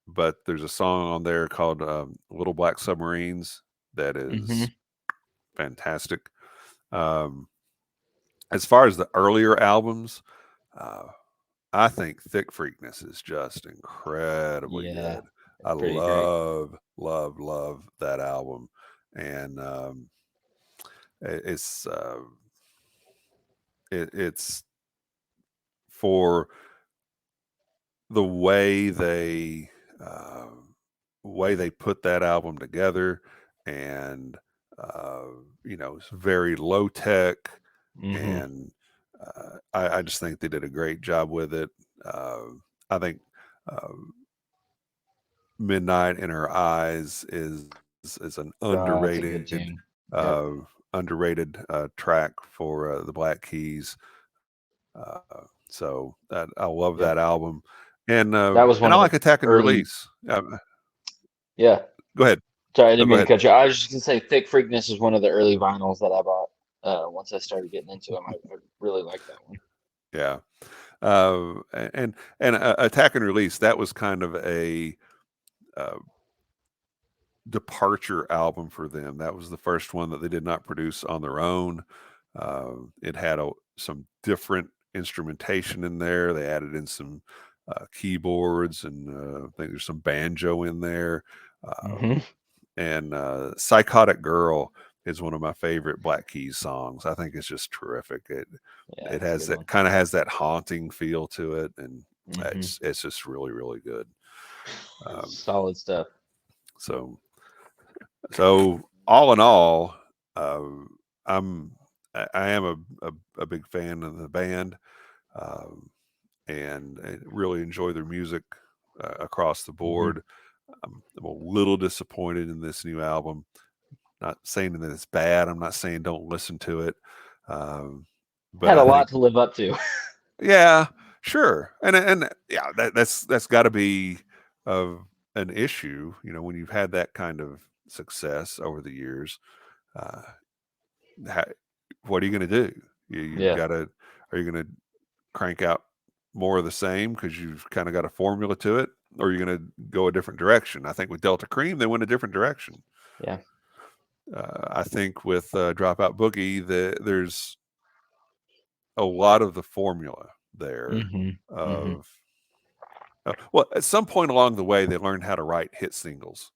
Speaker 1: But there's a song on there called Little Black Submarines that
Speaker 2: Mm-hmm.
Speaker 1: is fantastic. As far as the earlier albums, I think Thick Freakness is just incredibly
Speaker 2: Yeah,
Speaker 1: good. I
Speaker 2: pretty great.
Speaker 1: love that album. And it's it's for the way they put that album together, and it's very low tech,
Speaker 2: Mm-hmm.
Speaker 1: and I just think they did a great job with it. I think uh, Midnight in Her Eyes is an
Speaker 2: Oh, that's a good
Speaker 1: underrated
Speaker 2: tune. Yep.
Speaker 1: uh, underrated track for the Black Keys. Uh, so I love
Speaker 2: Yep.
Speaker 1: that album, and
Speaker 2: That was one
Speaker 1: I
Speaker 2: of the
Speaker 1: like Attack and
Speaker 2: early.
Speaker 1: Release.
Speaker 2: Yeah.
Speaker 1: Go ahead.
Speaker 2: Sorry, I
Speaker 1: No,
Speaker 2: didn't
Speaker 1: go
Speaker 2: mean to
Speaker 1: ahead.
Speaker 2: cut you. I was just gonna say, Thick Freakness is one of the early vinyls that I bought. Once I started getting into them, I really like that one.
Speaker 1: Yeah, and Attack and Release, that was kind of a uh, departure album for them. That was the first one that they did not produce on their own. It had some different instrumentation in there. They added in some keyboards, and I think there's some banjo in there.
Speaker 2: Mm-hmm.
Speaker 1: And Psychotic Girl is one of my favorite Black Keys songs. I think it's just terrific.
Speaker 2: Yeah,
Speaker 1: It
Speaker 2: that's a
Speaker 1: has
Speaker 2: good
Speaker 1: that
Speaker 2: one.
Speaker 1: kind of has that haunting feel to it, and
Speaker 2: Mm-hmm.
Speaker 1: it's just really, really good.
Speaker 2: Solid stuff.
Speaker 1: So all in all, I am a big fan of the band, and I really enjoy their music across the
Speaker 2: Mm-hmm.
Speaker 1: board. I'm a little disappointed in this new album. Not saying that it's bad. I'm not saying don't listen to it. But
Speaker 2: Had a
Speaker 1: I think,
Speaker 2: lot to live up to.
Speaker 1: yeah, sure. And yeah, that's got to be an issue, when you've had that kind of success over the years. Uh, ha- what are you going to do? You've
Speaker 2: Yeah.
Speaker 1: got to, are you going to crank out more of the same because you've kind of got a formula to it, or are you going to go a different direction? I think with Delta Cream, they went a different direction.
Speaker 2: Yeah.
Speaker 1: I think with Dropout Boogie, there's a lot of the formula there
Speaker 2: Mm-hmm. Mm-hmm.
Speaker 1: of well, at some point along the way, they learned how to write hit singles.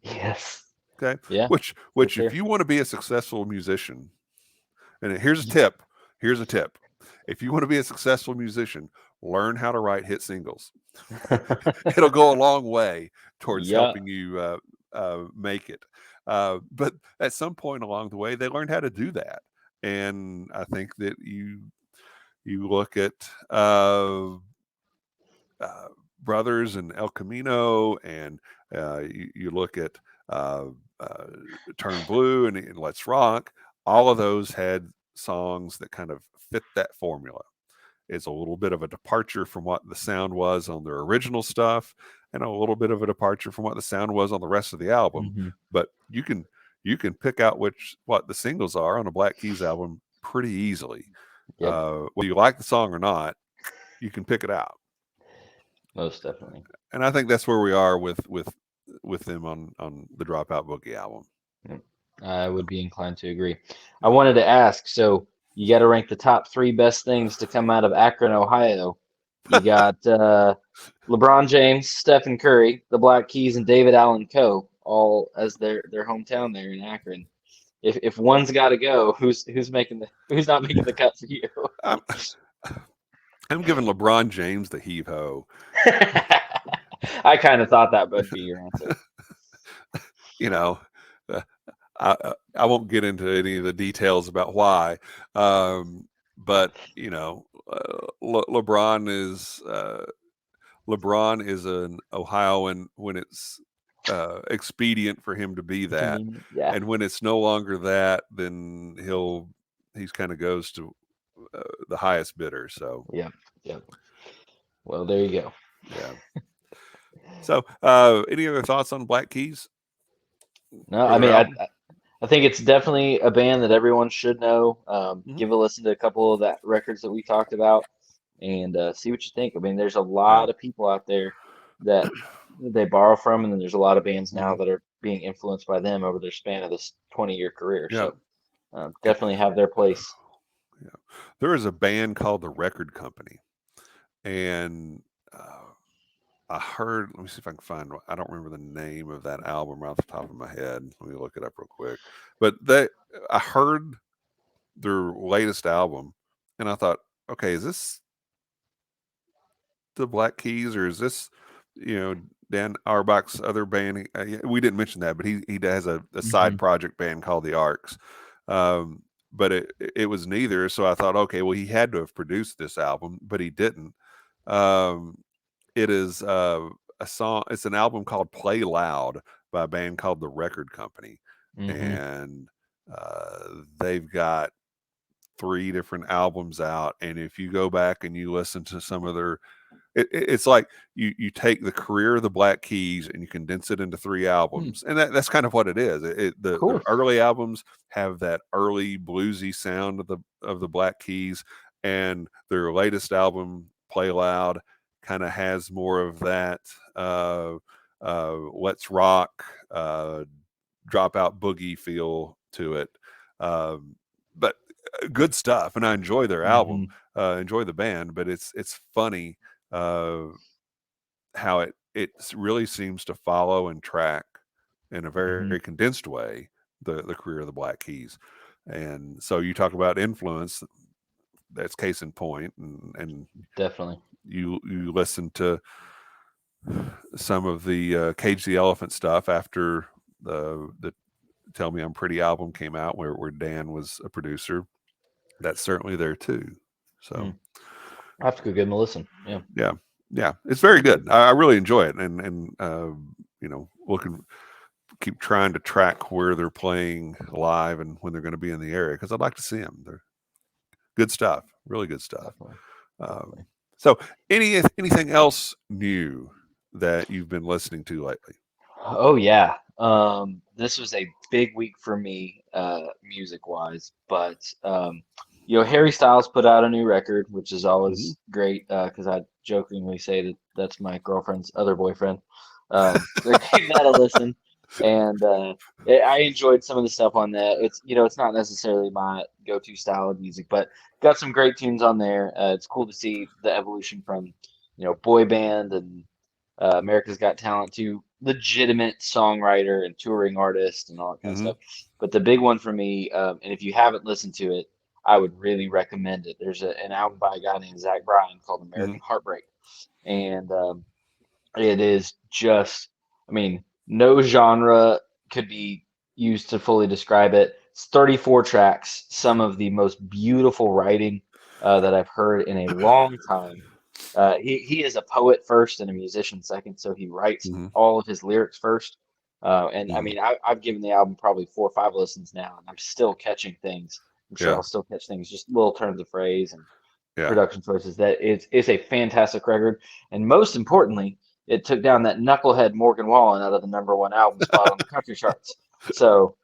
Speaker 2: Yes.
Speaker 1: Okay,
Speaker 2: Yeah.
Speaker 1: which
Speaker 2: For
Speaker 1: if
Speaker 2: sure.
Speaker 1: you want to be a successful musician, and here's a tip. Here's a tip. If you want to be a successful musician, learn how to write hit singles. It'll go a long way towards
Speaker 2: Yeah.
Speaker 1: helping you make it. But at some point along the way, they learned how to do that. And I think that you look at Brothers and El Camino, and you look at Turn Blue and Let's Rock. All of those had songs that kind of fit that formula. It's a little bit of a departure from what the sound was on their original stuff, and a little bit of a departure from what the sound was on the rest of the album.
Speaker 2: Mm-hmm.
Speaker 1: But you can pick out what the singles are on a Black Keys album pretty easily.
Speaker 2: Yep.
Speaker 1: Whether you like the song or not, you can pick it out.
Speaker 2: Most definitely.
Speaker 1: And I think that's where we are with them on the Dropout Boogie album.
Speaker 2: Yep. I would be inclined to agree. I wanted to ask, so you got to rank the top 3 best things to come out of Akron, Ohio. You got LeBron James, Stephen Curry, the Black Keys, and David Allen Coe, all as their hometown there in Akron. If one's got to go, who's not making the cut for you?
Speaker 1: I'm giving LeBron James the heave ho.
Speaker 2: I kind of thought that would be your answer.
Speaker 1: I won't get into any of the details about why, but LeBron is an Ohioan when it's expedient for him to be that,
Speaker 2: Convenient. Yeah.
Speaker 1: and when it's no longer that, then he's kind of goes to the highest bidder. So
Speaker 2: Yep. Well, there you go.
Speaker 1: yeah. So any other thoughts on Black Keys?
Speaker 2: No,
Speaker 1: Or
Speaker 2: I
Speaker 1: their
Speaker 2: mean,
Speaker 1: album?
Speaker 2: I think it's definitely a band that everyone should know.
Speaker 1: Mhm.
Speaker 2: Give a listen to a couple of that records that we talked about, and see what you think. I mean, there's a
Speaker 1: Yeah.
Speaker 2: lot of people out there that they borrow from, and then there's a lot of bands now
Speaker 1: Mhm.
Speaker 2: that are being influenced by them over their span of this 20-year career.
Speaker 1: Yeah.
Speaker 2: So definitely have their place.
Speaker 1: Yeah. There is a band called The Record Company, and I heard. Let me see if I can find. I don't remember the name of that album right off the top of my head. Let me look it up real quick. But I heard their latest album, and I thought, okay, is this the Black Keys, or is this, Dan Auerbach's other band? We didn't mention that, but he has a side project band called the Arcs. But it was neither. So I thought, okay, well, he had to have produced this album, but he didn't. It is a song. It's an album called "Play Loud" by a band called The Record Company, and they've got 3 different albums out. And if you go back and you listen to some of their, it's like you take the career of the Black Keys and you condense it into 3 albums, and that's kind of what it is. The early albums have that early bluesy sound of the Black Keys, and their latest album, Play Loud, kind of has more of that let's rock, dropout boogie feel to it. But good stuff, and I enjoy their album, enjoy the band, but it's funny how it really seems to follow and track in a very condensed way the career of the Black Keys. And so you talk about influence, that's case in point, and
Speaker 2: Definitely.
Speaker 1: you listen to some of the Cage the Elephant stuff after the Tell Me I'm Pretty album came out, where Dan was a producer. That's certainly there too. So
Speaker 2: I have to go give them a listen.
Speaker 1: yeah, it's very good. I really enjoy it, and keep trying to track where they're playing live and when they're going to be in the area, because I'd like to see them. They're good stuff, really good stuff. So anything else new that you've been listening to lately?
Speaker 2: Oh yeah. This was a big week for me, music wise, but Harry Styles put out a new record, which is always great, because I jokingly say that that's my girlfriend's other boyfriend. So give that a listen, and I enjoyed some of the stuff on that. It's not necessarily my go-to style of music, but got some great tunes on there. It's cool to see the evolution from boy band and America's Got Talent to legitimate songwriter and touring artist and all that kind of stuff. But the big one for me, and if you haven't listened to it, I would really recommend it. There's an album by a guy named Zach Bryan called American Heartbreak. And it is just, I mean, no genre could be used to fully describe it. It's 34 tracks, some of the most beautiful writing that I've heard in a long time. He is a poet first and a musician second, so he writes all of his lyrics first. And I mean, I've given the album probably 4 or 5 listens now, and I'm still catching things. I'm sure I'll still catch things, just little turns of phrase and production choices. That it's a fantastic record, and most importantly, it took down that knucklehead Morgan Wallen out of the #1 album spot on the country charts. So,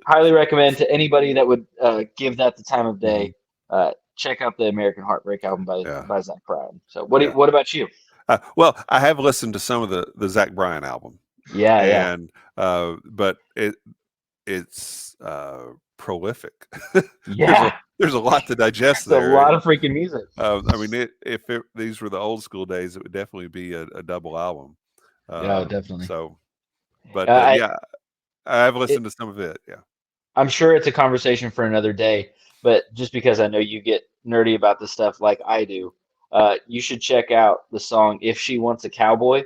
Speaker 2: highly recommend to anybody that would give that the time of day. Check out the American Heartbreak album by Zach Bryan. So what about you?
Speaker 1: Well, I have listened to some of the Zach Bryan album.
Speaker 2: Yeah.
Speaker 1: But it's prolific.
Speaker 2: Yeah.
Speaker 1: There's a lot to digest
Speaker 2: there.
Speaker 1: there.
Speaker 2: A lot of freaking music.
Speaker 1: I mean, these were the old school days, it would definitely be a double album.
Speaker 2: Yeah, definitely.
Speaker 1: So, but I've listened to some of it. Yeah.
Speaker 2: I'm sure it's a conversation for another day, but just because I know you get nerdy about this stuff like I do, you should check out the song "If She Wants a Cowboy."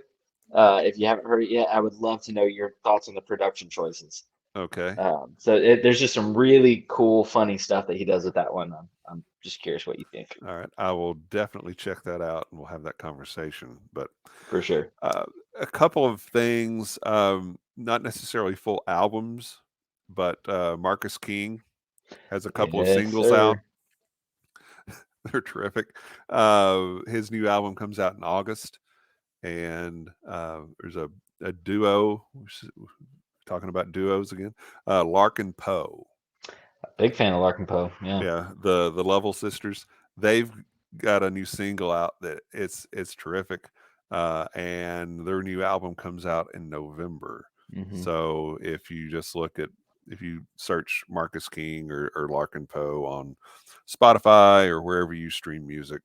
Speaker 2: If you haven't heard it yet, I would love to know your thoughts on the production choices.
Speaker 1: Okay.
Speaker 2: So there's just some really cool, funny stuff that he does with that one. I'm just curious what you think.
Speaker 1: All right. I will definitely check that out and we'll have that conversation. But
Speaker 2: For sure.
Speaker 1: a couple of things, not necessarily full albums, but Marcus King has a couple of
Speaker 2: Yes,
Speaker 1: singles out.
Speaker 2: sir.
Speaker 1: They're terrific. His new album comes out in August, and there's a duo. Talking about duos again, Larkin Poe.
Speaker 2: Big fan of Larkin Poe. Yeah.
Speaker 1: Yeah, the Level Sisters. They've got a new single out that it's terrific, and their new album comes out in November.
Speaker 2: Mm-hmm.
Speaker 1: So if you just if you search Marcus King or Larkin Poe on Spotify or wherever you stream music,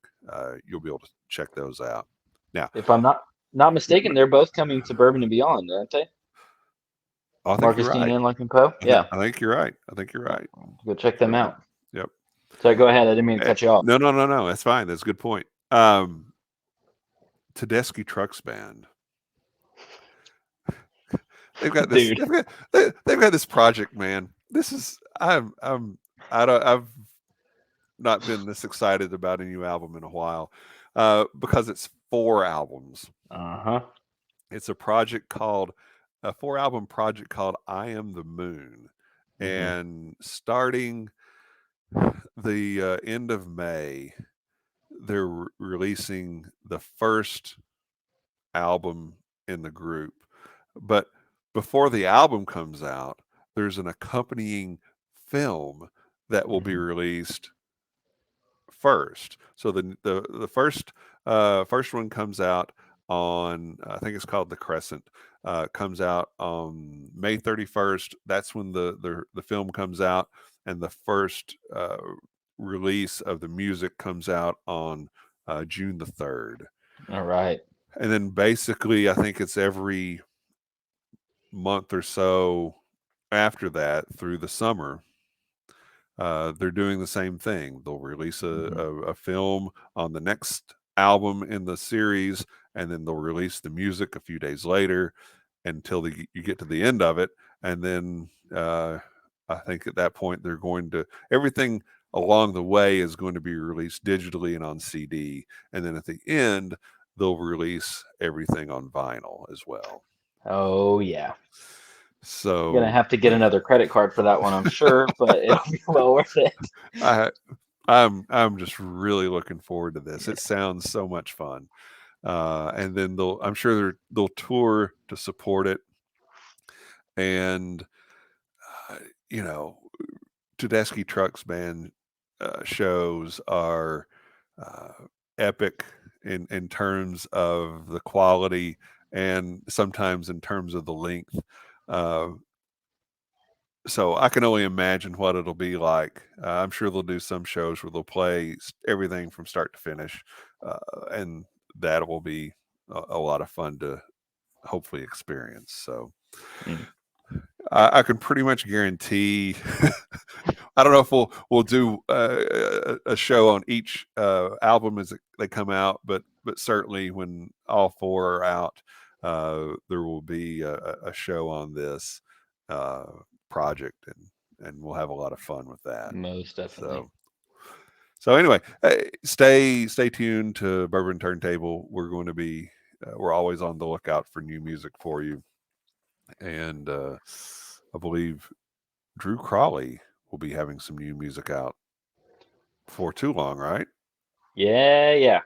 Speaker 1: you'll be able to check those out. Now,
Speaker 2: If I'm not mistaken, they're both coming to Bourbon and Beyond, aren't they?
Speaker 1: I think
Speaker 2: Marcus
Speaker 1: you're
Speaker 2: King
Speaker 1: right.
Speaker 2: and Larkin Poe. Yeah.
Speaker 1: I think you're right. I think you're right.
Speaker 2: Go check them out.
Speaker 1: Yep.
Speaker 2: So go ahead. I didn't mean to cut you off.
Speaker 1: No. That's fine. That's a good point. Tedeschi Trucks Band. They've got this.
Speaker 2: Dude.
Speaker 1: They've got this project, man. This is I've not been this excited about a new album in a while, because it's 4 albums.
Speaker 2: Uh-huh.
Speaker 1: It's a 4-album project called I Am the Moon, and starting the end of May, they're releasing the first album in the group. But before the album comes out, there's an accompanying film that will be released first. So the first one comes out on, I think it's called The Crescent, comes out on May 31st. That's when the film comes out, and the first release of the music comes out on June the 3rd.
Speaker 2: All right.
Speaker 1: And then basically, I think it's every month or so after that through the summer, they're doing the same thing. They'll release a film on the next album in the series, and then they'll release the music a few days later until you get to the end of it. And then I think at that point, they're going to, everything along the way is going to be released digitally and on CD. And then at the end, they'll release everything on vinyl as well.
Speaker 2: Oh yeah.
Speaker 1: So
Speaker 2: You're gonna have to get another credit card for that one, I'm sure, but it'll be well worth it.
Speaker 1: I'm just really looking forward to this. It sounds so much fun. And then I'm sure they'll tour to support it. And Tedeschi Trucks Band shows are epic in terms of the quality and sometimes in terms of the length. So I can only imagine what it'll be like. I'm sure they'll do some shows where they'll play everything from start to finish, and that will be a lot of fun to hopefully experience. So I can pretty much guarantee. I don't know if we'll do a show on each album as they come out, but certainly when all 4 are out, there will be a show on this project, and we'll have a lot of fun with that.
Speaker 2: Most definitely.
Speaker 1: So anyway, stay tuned to Bourbon Turntable. We're going to be we're always on the lookout for new music for you, and I believe Drew Crawley will be having some new music out before too long, right?
Speaker 2: Yeah.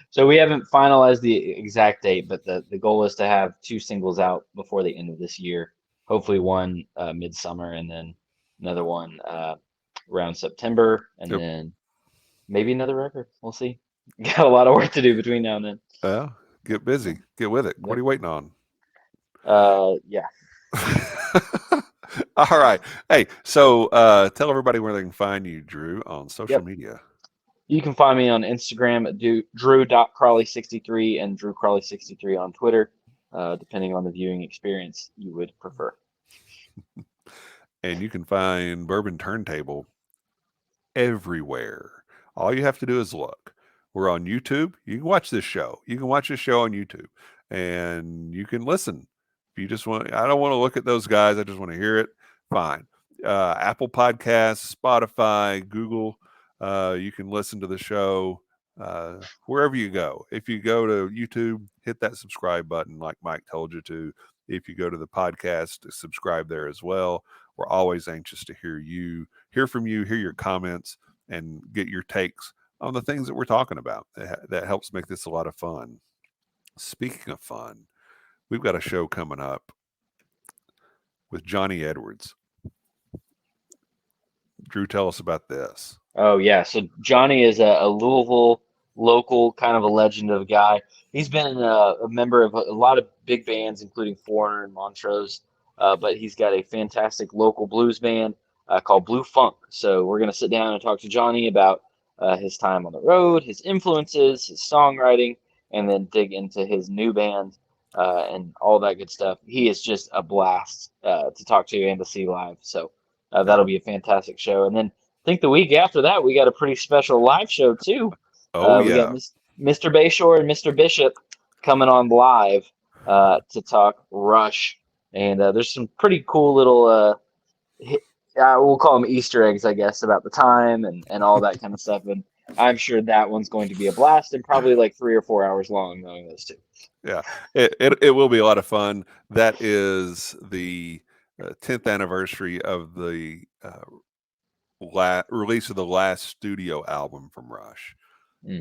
Speaker 2: So we haven't finalized the exact date, but the goal is to have 2 singles out before the end of this year. Hopefully one midsummer, and then another one around September, and then maybe another record. We'll see. Got a lot of work to do between now and then.
Speaker 1: Well, get busy. Get with it. Yep. What are you waiting on?
Speaker 2: Yeah.
Speaker 1: All right. Hey, so tell everybody where they can find you, Drew, on social media.
Speaker 2: You can find me on Instagram at drew.crawley63 and drewcrawley63 on Twitter, depending on the viewing experience you would prefer.
Speaker 1: And you can find Bourbon Turntable everywhere. All you have to do is look. We're on YouTube. You can watch this show. You can watch this show on YouTube, and you can listen. If you just want, I don't want to look at those guys. I just want to hear it. fine. Apple Podcasts, Spotify, Google. You can listen to the show wherever you go. If you go to YouTube, hit that subscribe button like Mike told you to. If you go to the podcast, subscribe there as well. We're always anxious to hear from you, hear your comments, and get your takes on the things that we're talking about. That helps make this a lot of fun. Speaking of fun, we've got a show coming up with Johnny Edwards. Drew, tell us about this.
Speaker 2: Oh yeah, so Johnny is a Louisville local, kind of a legend of a guy. He's been a member of a lot of big bands, including Foreigner and Montrose, but he's got a fantastic local blues band called Blue Funk. So we're going to sit down and talk to Johnny about his time on the road, his influences, his songwriting, and then dig into his new band and all that good stuff. He is just a blast to talk to and to see live. So that'll be a fantastic show. And then I think the week after that, we got a pretty special live show too.
Speaker 1: Oh,
Speaker 2: We
Speaker 1: yeah.
Speaker 2: got Mr. Bayshore and Mr. Bishop coming on live to talk Rush. And there's some pretty cool little, we'll call them Easter eggs, I guess, about the time and all that kind of stuff. And I'm sure that one's going to be a blast and probably like 3 or 4 hours long, knowing those two.
Speaker 1: Yeah, it will be a lot of fun. That is the 10th anniversary of the release of the last studio album from Rush.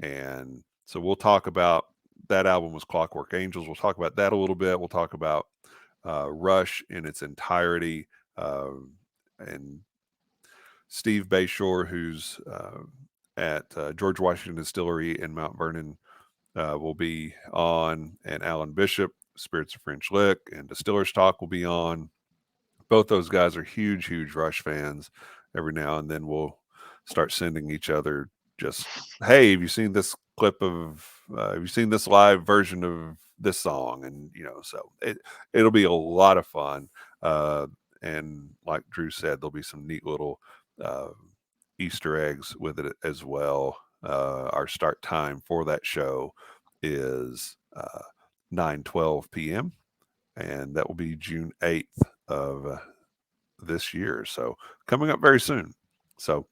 Speaker 1: And so we'll talk about that. Album was Clockwork Angels. We'll talk about that a little bit. We'll talk about Rush in its entirety, and Steve Bayshore, who's at George Washington Distillery in Mount Vernon, will be on, and Alan Bishop, Spirits of French Lick, and Distillers Talk will be on. Both those guys are huge Rush fans. Every now and then we'll start sending each other just, hey, have you seen this clip of, have you seen this live version of this song? And, so it'll be a lot of fun. And like Drew said, there'll be some neat little Easter eggs with it as well. Our start time for that show is 9:12 p.m. and that will be June 8th of this year. So coming up very soon. So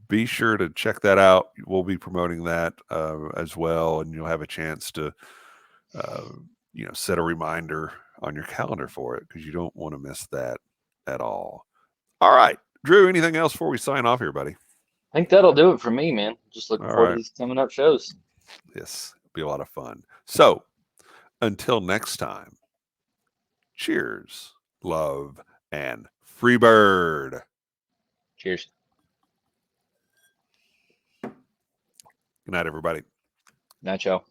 Speaker 1: be sure to check that out. We'll be promoting that as well, and you'll have a chance to set a reminder on your calendar for it, because you don't want to miss that at all. All right, Drew, anything else before we sign off here, buddy?
Speaker 2: I think that'll do it for me, man. Just looking
Speaker 1: All
Speaker 2: forward
Speaker 1: right.
Speaker 2: to these coming up shows.
Speaker 1: Yes, it'll be a lot of fun. So until next time, cheers, love, and free bird.
Speaker 2: Cheers.
Speaker 1: Good night, everybody.
Speaker 2: Night, y'all.